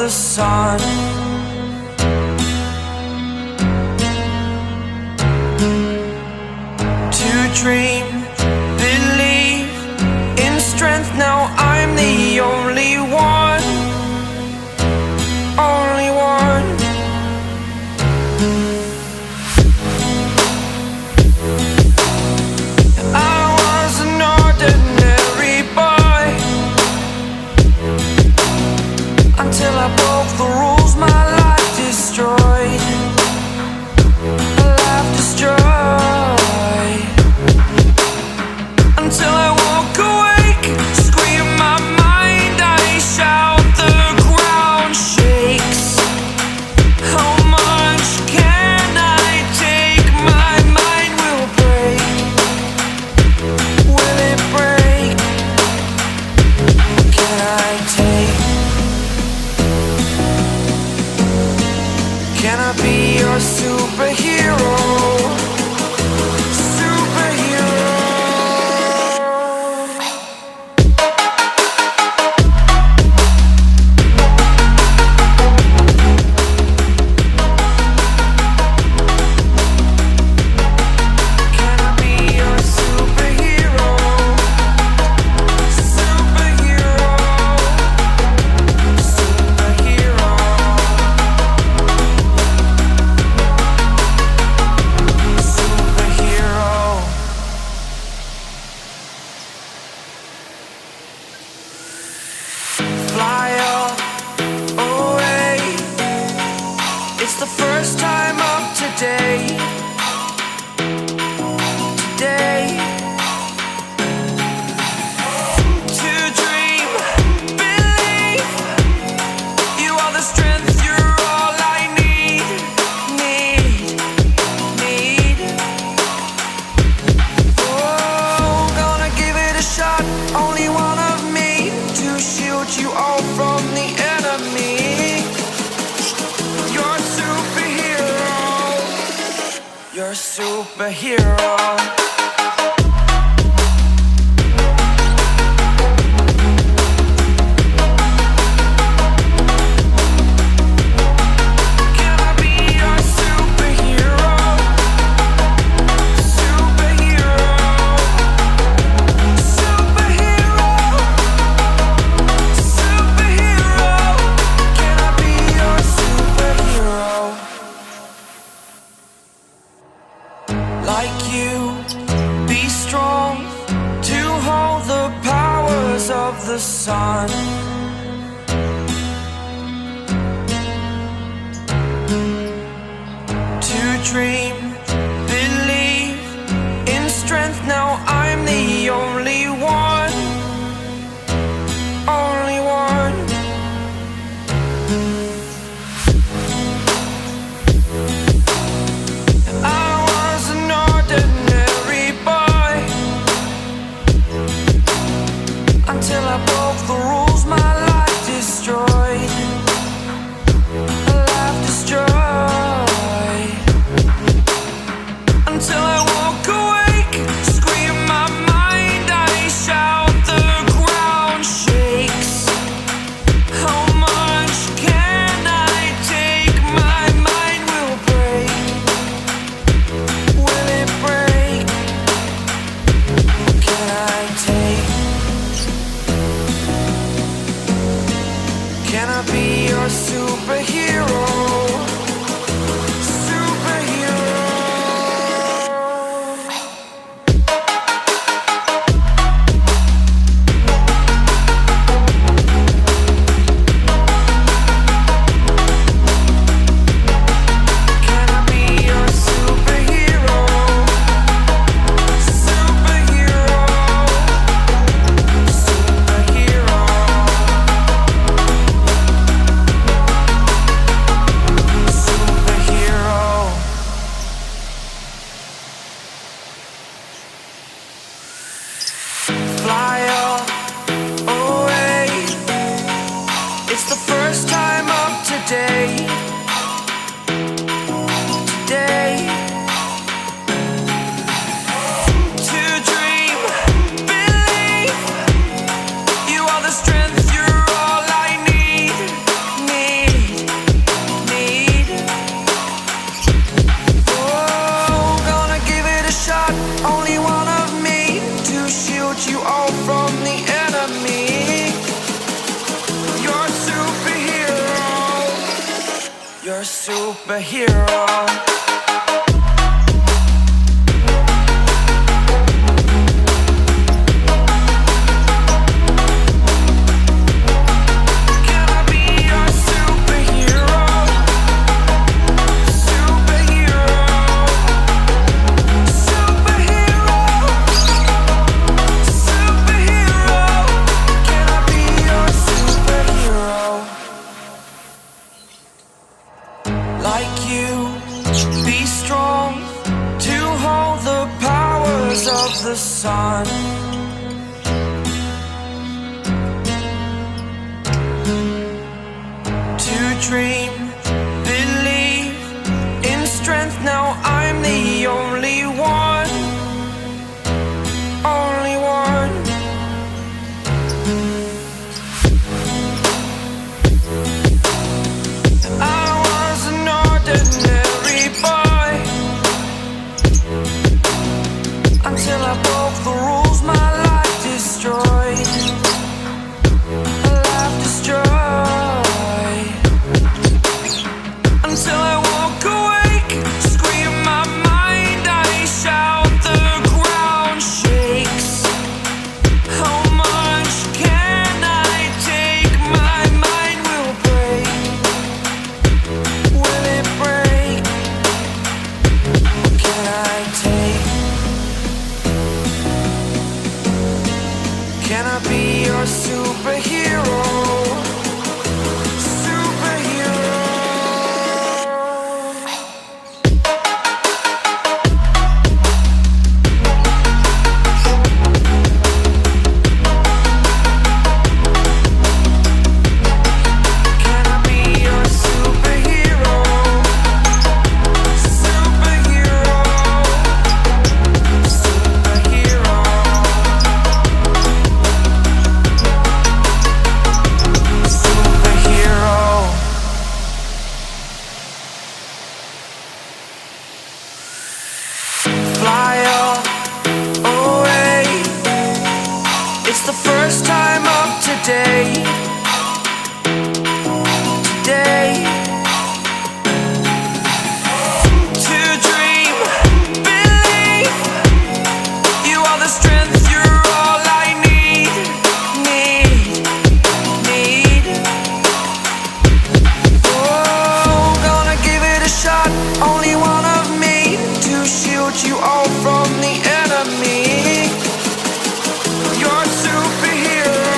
the sun. To dream, believe in strength. Now I'm the only one, only one. I was an ordinary boy until I broke the rules. My life destroyed, my life destroyed. Until I walk awake, scream my mind, I shout, the ground shakes. How much can I take? My mind will break. Will it break? Can I take? Can I be your superhero? Fly away. It's the first time of today. Today. To dream, believe. You are the strength, you're all I need. Oh, gonna give it a shot. Only one of me to shield you all from the enemy. You're a superhero. You're a superhero. Can I be your superhero? Superhero. Superhero. Superhero. Can I be your superhero? Like you, You're a superhero. The sun, to dream, believe in strength. Now I'm the only one, only one. I was an ordinary boy until I broke the rules, my life destroyed. A life destroyed. Until I walk awake, scream my mind, I shout, the ground shakes. How much can I take? My mind will break. Will it break? Can I take? Can I be your superhero? Superhero. Can I be your superhero? Superhero. Superhero. Fly away. It's the first time of today. Today. To dream, believe. You are the strength, you're all I need. Need. Oh, gonna give it a shot. Only one of me to shield you all from the enemy. You're a superhero.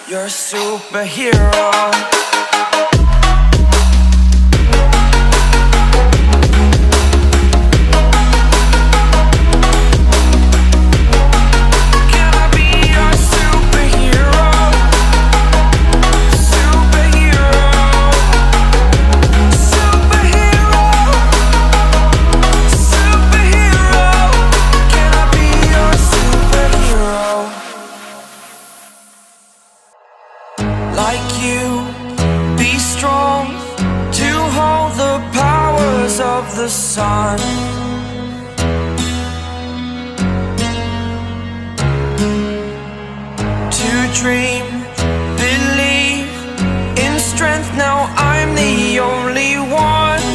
You're a superhero. Can I be your superhero? Superhero. Superhero. Superhero. Can I be your superhero? Like you, be strong to hold the powers of the sun. To dream, believe in strength. Now I'm the only one,